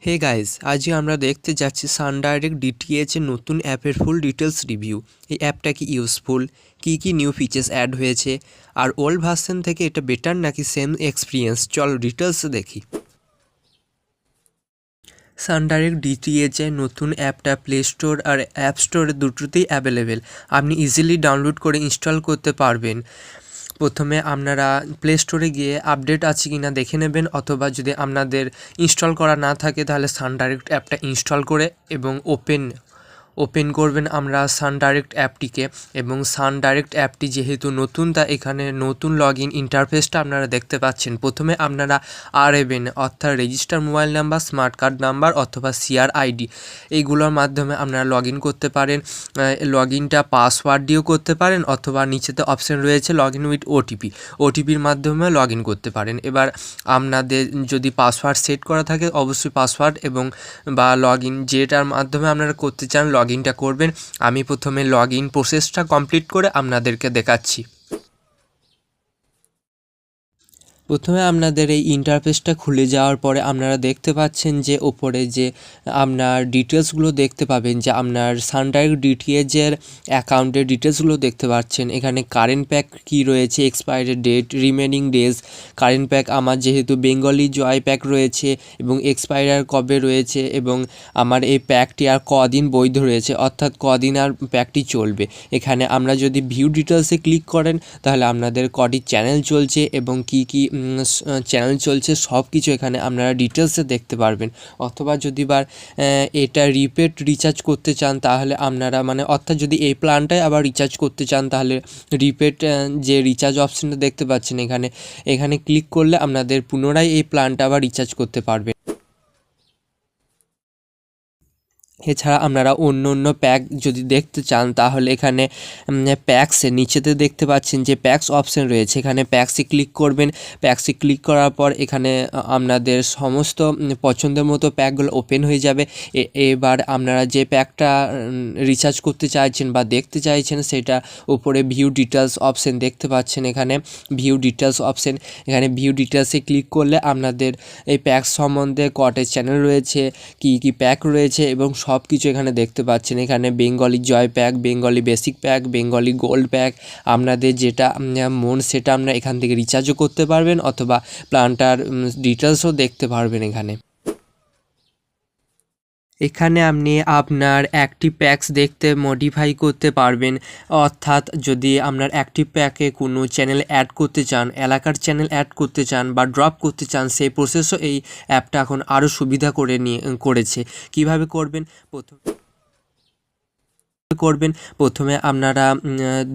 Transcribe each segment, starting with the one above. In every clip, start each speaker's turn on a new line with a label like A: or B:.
A: Hey guys, আজকে আমরা দেখতে যাচ্ছি সানডাইরেক্ট ডিটিএইচ এর নতুন অ্যাপের ফুল ডিটেলস রিভিউ। এই অ্যাপটা কি ইউজফুল, কি নিউ ফিচার্স অ্যাড হয়েছে, আর ওল্ড ভার্সন থেকে এটা বেটার নাকি সেম এক্সপিরিয়েন্স, চল ডিটেলস দেখি। সানডাইরেক্ট ডিটিএইচ এর নতুন অ্যাপটা প্লে স্টোর আর অ্যাপ স্টোরে দুটোতেই অ্যাভেলেবেল। আপনি ইজিলি ডাউনলোড করে ইনস্টল করতে পারবেন। প্রথমে আপনারা প্লে স্টোরে গিয়ে আপডেট আছে কিনা দেখে নেবেন, অথবা যদি আপনাদের ইনস্টল করা না থাকে তাহলে সানডাইরেক্ট অ্যাপটা ইনস্টল করে এবং ওপেন করবেন আমরা সানডাইরেক্ট অ্যাপটিকে। এবং সানডাইরেক্ট অ্যাপটি যেহেতু নতুন, তা এখানে নতুন লগ ইন ইন্টারফেসটা আপনারা দেখতে পাচ্ছেন। প্রথমে আপনারা RMN অর্থাৎ register mobile number, smart card number অথবা CR ID এইগুলোর মাধ্যমে আপনারা লগ ইন করতে পারেন। লগ ইনটা পাসওয়ার্ড দিয়েও করতে পারেন, অথবা নিচেতে অপশান রয়েছে লগ ইন উইথ ওটিপির মাধ্যমে লগ ইন করতে পারেন। এবার আপনাদের যদি পাসওয়ার্ড সেট করা থাকে অবশ্যই পাসওয়ার্ড এবং বা লগ ইন যেটার মাধ্যমে আপনারা করতে চান লগ ইনটা করবেন। আমি প্রথমে লগ ইন প্রসেসটা কমপ্লিট করে আপনাদেরকে দেখাচ্ছি। প্রথমে আপনাদের এই ইন্টারফেসটা খুলে যাওয়ার পরে আপনারা দেখতে পাচ্ছেন যে ওপরে যে আপনার ডিটেলসগুলো দেখতে পাবেন, যে আপনার সানডাইরেক্ট ডিটিএইচের অ্যাকাউন্টের ডিটেলসগুলো দেখতে পাচ্ছেন। এখানে কারেন্ট প্যাক কী রয়েছে, expiry date, remaining days. Current pack আমার যেহেতু বেঙ্গলি জয় প্যাক রয়েছে এবং এক্সপায়ার কবে রয়েছে, এবং আমার এই প্যাকটি আর কদিন বৈধ রয়েছে, অর্থাৎ কদিন আর প্যাকটি চলবে। এখানে আমরা যদি ভিউ ডিটেলসে ক্লিক করেন তাহলে আপনাদের কটি চ্যানেল চলছে এবং কি চ্যানেল চলছে সব কিছু এখানে আপনারা ডিটেলসে দেখতে পারবেন। অথবা যদি এটা রিপেড রিচার্জ করতে চান তাহলে আপনারা অর্থাৎ যদি এই প্ল্যানটাই আবার রিচার্জ করতে চান তাহলে রিপেড যে রিচার্জ অপশানটা দেখতে পাচ্ছেন এখানে ক্লিক করলে আপনাদের পুনরায় এই প্ল্যানটা আবার রিচার্জ করতে পারবেন। এছাড়া আপনারা অন্য প্যাক যদি দেখতে চান তাহলে এখানে প্যাক্সের নিচেতে দেখতে পাচ্ছেন যে প্যাক্স অপশান রয়েছে, এখানে প্যাক্সে ক্লিক করবেন। প্যাক্সে ক্লিক করার পর এখানে আপনাদের সমস্ত পছন্দের মতো প্যাকগুলো ওপেন হয়ে যাবে। এবার আপনারা যে প্যাকটা রিচার্জ করতে চাইছেন বা দেখতে চাইছেন সেটা উপরে ভিউ ডিটেলস অপশান দেখতে পাচ্ছেন। এখানে ভিউ ডিটেলস অপশান, এখানে ভিউ ডিটেলসে ক্লিক করলে আপনাদের এই প্যাক সম্বন্ধে কটা চ্যানেল রয়েছে, কি প্যাক রয়েছে এবং সব কিছু এখানে দেখতে পাচ্ছেন। এখানে Bengali joy pack, Bengali basic pack, Bengali gold pack, আপনাদের যেটা মন সেটা আপনারা এখান থেকে রিচার্জও করতে পারবেন, অথবা প্ল্যানটার ডিটেলসও দেখতে পারবেন। এখানে আপনি আপনার অ্যাক্টিভ প্যাকস দেখতে মডিফাই করতে পারবেন, অর্থাৎ যদি আপনার অ্যাক্টিভ প্যাকে কোনো চ্যানেল অ্যাড করতে চান, এলাকার চ্যানেল অ্যাড করতে চান বা ড্রপ করতে চান, সেই প্রসেসও এই অ্যাপটা এখন আরও সুবিধা করেছে। কিভাবে করবেন প্রথমে আপনারা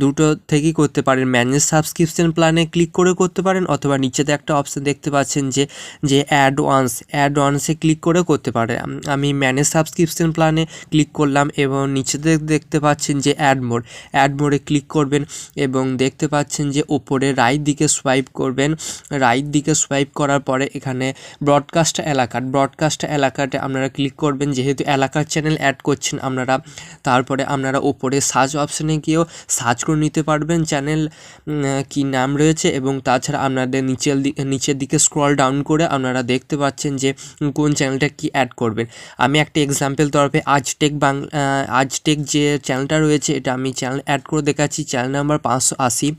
A: দুটো থেকেই করতে পারেন। ম্যানেজ সাবস্ক্রিপশন প্ল্যানে ক্লিক করে করতে পারেন, অথবা নিচেতে একটা অপশান দেখতে পাচ্ছেন যে অ্যাড ওয়ান্সে ক্লিক করে করতে পারেন। আমি ম্যানেজ সাবস্ক্রিপশন প্ল্যানে ক্লিক করলাম এবং নিচেতে দেখতে পাচ্ছেন যে অ্যাড মোডে ক্লিক করবেন এবং দেখতে পাচ্ছেন যে ওপরে রাইট দিকে সোয়াইপ করবেন। রাইট দিকে সোয়াইপ করার পরে এখানে ব্রডকাস্ট এলাকাতে আপনারা ক্লিক করবেন। যেহেতু এলাকার চ্যানেল অ্যাড করছেন আপনারা, তারপরে আপনারা ওপরে সার্চ অপশানে গিয়েও সার্চ করে নিতে পারবেন চ্যানেল কি নাম রয়েছে, এবং তাছাড়া আপনাদের নিচের দিকে স্ক্রল ডাউন করে আপনারা দেখতে পাচ্ছেন যে কোন চ্যানেলটা কি অ্যাড করবেন। আমি একটা এক্সাম্পল তরফে আজটেক যে চ্যানেলটা রয়েছে এটা আমি চ্যানেল অ্যাড করে দেখাচ্ছি। চ্যানেল নাম্বার 580,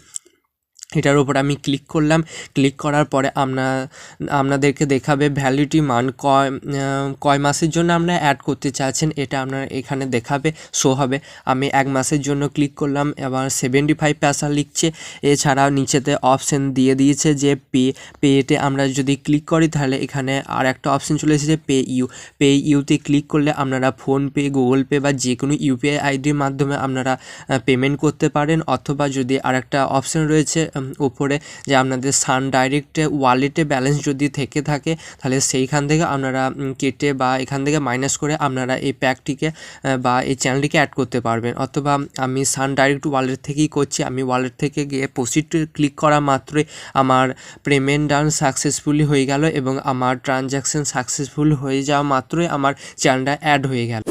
A: এটার উপর আমি ক্লিক করলাম। ক্লিক করার পরে আপনাদেরকে দেখাবে ভ্যালিডিটি মান, কয় মাসের জন্য আপনারা অ্যাড করতে চাচ্ছেন এটা আপনার এখানে দেখাবে, শো হবে। আমি 1 মাসের জন্য ক্লিক করলাম, এবার 75 লিখছে। এছাড়াও নিচেতে অপশান দিয়েছে যে পেতে আমরা যদি ক্লিক করি তাহলে এখানে আর একটা অপশান চলে এসেছে পে ইউতে ক্লিক করলে আপনারা ফোনপে, গুগল পে বা যে কোনো UPI আইডির মাধ্যমে আপনারা পেমেন্ট করতে পারেন। অথবা যদি আর একটা অপশান রয়েছে উপরে যে আপনাদের সানডাইরেক্ট ওয়ালেটে ব্যালেন্স যদি থেকে থাকে তাহলে সেইখান থেকে আপনারা কেটে বা এখান থেকে মাইনাস করে আপনারা এই প্যাকটিকে বা এই চ্যানেলটিকে অ্যাড করতে পারবেন। অথবা আমি সানডাইরেক্ট ওয়ালেট থেকেই করছি, আমি ওয়ালেট থেকে গিয়ে প্রসিড ক্লিক করা মাত্রই আমার পেমেন্ট ডান সাকসেসফুলি হয়ে গেল এবং আমার ট্রানজ্যাকশান সাকসেসফুল হয়ে যাওয়া মাত্রই আমার চ্যানেলটা অ্যাড হয়ে গেল।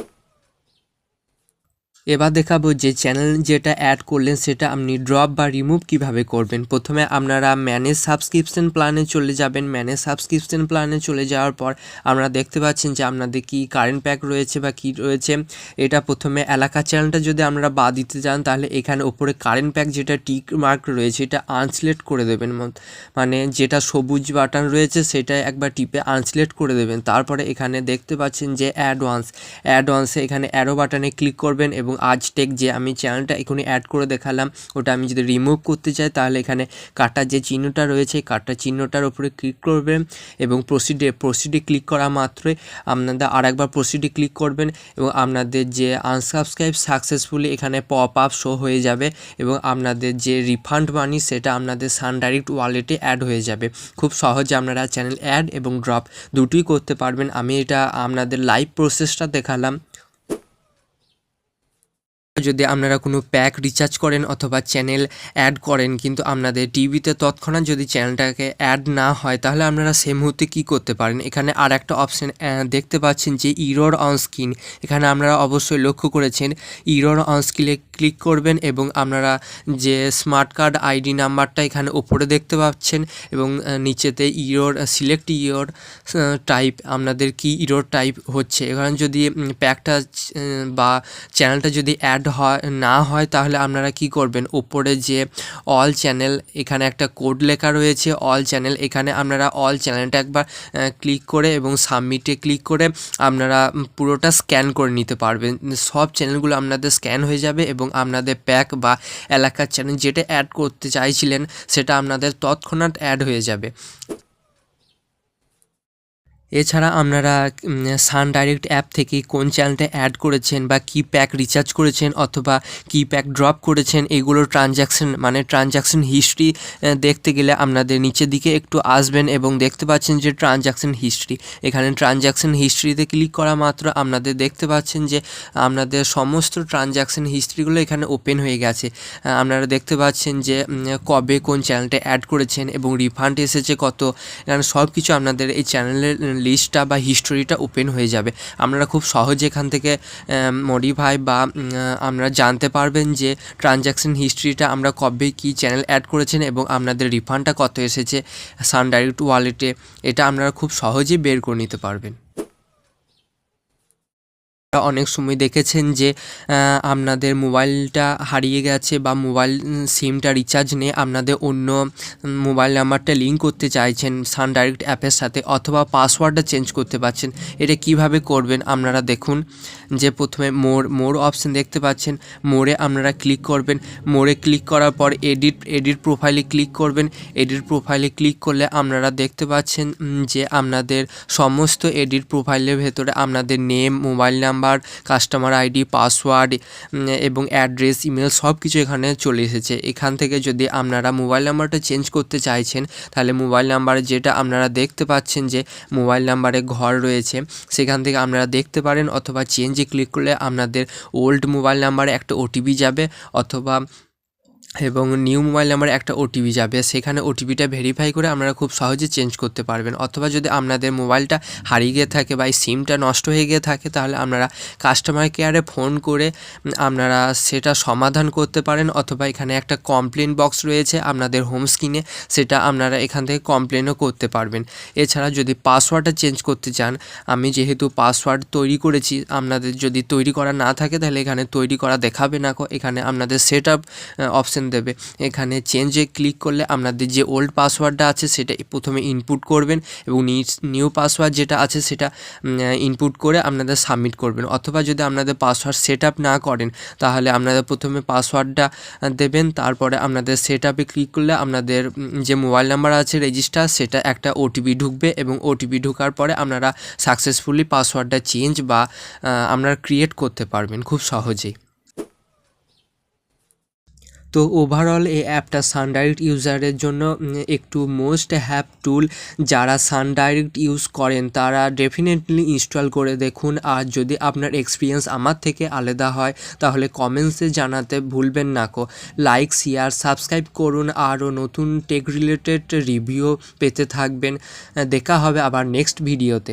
A: এবার দেখাবো যে চ্যানেল যেটা অ্যাড করলেন সেটা আপনি ড্রপ বা রিমুভ কিভাবে করবেন। প্রথমে আপনারা ম্যানেজ সাবস্ক্রিপশন প্ল্যানে চলে যাবেন। ম্যানেজ সাবস্ক্রিপশন প্ল্যানে চলে যাওয়ার পর আপনারা দেখতে পাচ্ছেন যে আপনাদের কি কারেন্ট প্যাক রয়েছে বা কি রয়েছে। এটা প্রথমে এলাকা চ্যানেলটা যদি আপনারা বাদ দিতে যান তাহলে এখানে ওপরে কারেন্ট প্যাক যেটা টিক মার্ক রয়েছে এটা আনসিলেক্ট করে দেবেন, মানে যেটা সবুজ বাটন রয়েছে সেটা একবার টিপে আনসিলেক্ট করে দেবেন। তারপরে এখানে দেখতে পাচ্ছেন যে অ্যাডভান্সে এখানে অ্যারো বাটনে ক্লিক করবেন এবং আজটেক যে আমি চ্যানেলটা এখনই অ্যাড করে দেখালাম ওটা আমি যদি রিমুভ করতে চাই তাহলে এখানে কাটার যে চিহ্নটা রয়েছে কাটার চিহ্নটার উপরে ক্লিক করবেন এবং প্রসিডে ক্লিক করা মাত্রই আপনাদের আরেকবার প্রসিডে ক্লিক করবেন এবং আপনাদের যে আনসাবস্ক্রাইব সাকসেসফুলি এখানে পপ আপ শো হয়ে যাবে এবং আপনাদের যে রিফান্ড মানি সেটা আপনাদের সান ডাইরেক্ট ওয়ালেটে অ্যাড হয়ে যাবে। খুব সহজে আপনারা চ্যানেল অ্যাড এবং ড্রপ দুটোই করতে পারবেন। আমি এটা আপনাদের লাইভ প্রসেসটা দেখালাম। যদি আপনারা কোনো প্যাক রিচার্জ করেন অথবা চ্যানেল অ্যাড করেন কিন্তু আপনাদের টিভিতে তৎক্ষণাৎ যদি চ্যানেলটাকে অ্যাড না হয় তাহলে আপনারা সেই মুহূর্তে কী করতে পারেন। এখানে আর একটা অপশান দেখতে পাচ্ছেন যে ইরর অন স্ক্রিন। এখানে আপনারা অবশ্যই লক্ষ্য করেছেন ইরর অন স্ক্রিনে ক্লিক করবেন এবং আপনারা যে স্মার্ট কার্ড আইডি নাম্বারটা এখানে ওপরে দেখতে পাচ্ছেন এবং নিচেতে ইরর সিলেক্ট ইরর টাইপ আপনাদের কি ইরর টাইপ হচ্ছে। এখানে যদি প্যাকটা বা চ্যানেলটা যদি অ্যাড না হয় তাহলে আপনারা কি করবেন, ওপরে যে অল চ্যানেল এখানে একটা কোড লেখা রয়েছে অল চ্যানেল, এখানে আপনারা অল চ্যানেলটা একবার ক্লিক করে এবং সাবমিটে ক্লিক করে আপনারা পুরোটা স্ক্যান করে নিতে পারবেন। সব চ্যানেলগুলো আপনাদের স্ক্যান হয়ে যাবে এবং আপনাদের প্যাক বা এলাকার চ্যানেল যেটা অ্যাড করতে চাইছিলেন সেটা আপনাদের তৎক্ষণাৎ অ্যাড হয়ে যাবে। এছাড়া আপনারা সান ডাইরেক্ট অ্যাপ থেকে কোন চ্যানেলটা অ্যাড করেছেন বা কী প্যাক রিচার্জ করেছেন অথবা কী প্যাক ড্রপ করেছেন এগুলোর ট্রানজ্যাকশন হিস্ট্রি দেখতে গেলে আপনাদের নিচের দিকে একটু আসবেন এবং দেখতে পাচ্ছেন যে ট্রানজ্যাকশন হিস্ট্রি। এখানে ট্রানজ্যাকশন হিস্ট্রিতে ক্লিক করা মাত্র আপনাদের দেখতে পাচ্ছেন যে আপনাদের সমস্ত ট্রানজ্যাকশন হিস্ট্রিগুলো এখানে ওপেন হয়ে গেছে। আপনারা দেখতে পাচ্ছেন যে কবে কোন চ্যানেলটা অ্যাড করেছেন এবং রিফান্ড এসেছে কত, এখানে সব কিছু আপনাদের এই চ্যানেলের লিস্টটা বা হিস্টোরিটা ওপেন হয়ে যাবে। আপনারা খুব সহজে এখান থেকে মডিফাই বা আপনারা জানতে পারবেন যে ট্রানজ্যাকশন হিস্ট্রিটা আমরা কবে কী চ্যানেল অ্যাড করেছেন এবং আপনাদের রিফান্ডটা কত এসেছে সান ডাইরেক্ট ওয়ালেটে, এটা আপনারা খুব সহজেই বের করে নিতে পারবেন। অনেক সময় দেখেছেন যে আপনাদের মোবাইলটা হারিয়ে গেছে বা মোবাইল সিমটা রিচার্জ নেই, আপনাদের অন্য মোবাইল নাম্বারটা লিঙ্ক করতে চাইছেন সান ডাইরেক্ট অ্যাপের সাথে অথবা পাসওয়ার্ডটা চেঞ্জ করতে পারছেন। এটা কিভাবে করবেন আপনারা দেখুন যে প্রথমে মোর অপশান দেখতে পাচ্ছেন, মোরে আপনারা ক্লিক করবেন। মোরে ক্লিক করার পর এডিট প্রোফাইলে ক্লিক করবেন। এডিট প্রোফাইলে ক্লিক করলে আপনারা দেখতে পাচ্ছেন যে আপনাদের সমস্ত এডিট প্রোফাইলের ভেতরে আপনাদের name, mobile number, customer ID, password এবং অ্যাড্রেস, ইমেল সব কিছু এখানে চলে এসেছে। এখান থেকে যদি আপনারা মোবাইল নাম্বারটা চেঞ্জ করতে চাইছেন তাহলে মোবাইল নাম্বারে যেটা আপনারা দেখতে পাচ্ছেন যে মোবাইল নাম্বারে ঘর রয়েছে সেখান থেকে আপনারা দেখতে পারেন অথবা চেঞ্জে ক্লিক করলে আপনাদের ওল্ড মোবাইল নাম্বারে একটা ওটিপি যাবে অথবা এবং নিউ মোবাইল নাম্বারে একটা ওটিপি যাবে, সেখানে ওটিপিটা ভেরিফাই করে আপনারা খুব সহজে চেঞ্জ করতে পারবেন। অথবা যদি আপনাদের মোবাইলটা হারিয়ে গিয়ে থাকে বা এই সিমটা নষ্ট হয়ে গিয়ে থাকে তাহলে আপনারা কাস্টমার কেয়ারে ফোন করে আপনারা সেটা সমাধান করতে পারেন অথবা এখানে একটা কমপ্লেন বক্স রয়েছে আপনাদের হোম স্ক্রিনে, সেটা আপনারা এখান থেকে কমপ্লেনও করতে পারবেন। এছাড়া যদি পাসওয়ার্ডটা চেঞ্জ করতে চান, আমি যেহেতু পাসওয়ার্ড তৈরি করেছি, আপনাদের যদি তৈরি করা না থাকে তাহলে এখানে তৈরি করা দেখাবে না, এখানে আপনাদের সেট আপ অপশান দেবে। এখানে চেঞ্জে ক্লিক করলে আপনাদের যে ওল্ড পাসওয়ার্ডটা আছে সেটা প্রথমে ইনপুট করবেন এবং নিউ পাসওয়ার্ড যেটা আছে সেটা ইনপুট করে আপনাদের সাবমিট করবেন। অথবা যদি আপনাদের পাসওয়ার্ড সেট আপ না করেন তাহলে আপনাদের প্রথমে পাসওয়ার্ডটা দেবেন, তারপরে আপনাদের সেট আপে ক্লিক করলে আপনাদের যে মোবাইল নাম্বার আছে রেজিস্টার সেটা একটা ওটিপি ঢুকবে এবং ওটিপি ঢোকার পরে আপনারা সাকসেসফুলি পাসওয়ার্ডটা চেঞ্জ বা আপনারা ক্রিয়েট করতে পারবেন খুব সহজেই। তো ওভারঅল এই অ্যাপটা সান ডাইরেক্ট ইউজারের জন্য একটু মোস্ট হ্যাভ টুল। যারা সান ডাইরেক্ট ইউজ করেন তারা ডেফিনেটলি ইনস্টল করে দেখুন। আর যদি আপনার এক্সপিরিয়েন্স আমার থেকে আলাদা হয় তাহলে কমেন্টসে জানাতে ভুলবেন না। লাইক, শেয়ার, সাবস্ক্রাইব করুন। আরও নতুন টেক রিলেটেড রিভিউ পেতে থাকবেন। দেখা হবে আবার নেক্সট ভিডিওতে।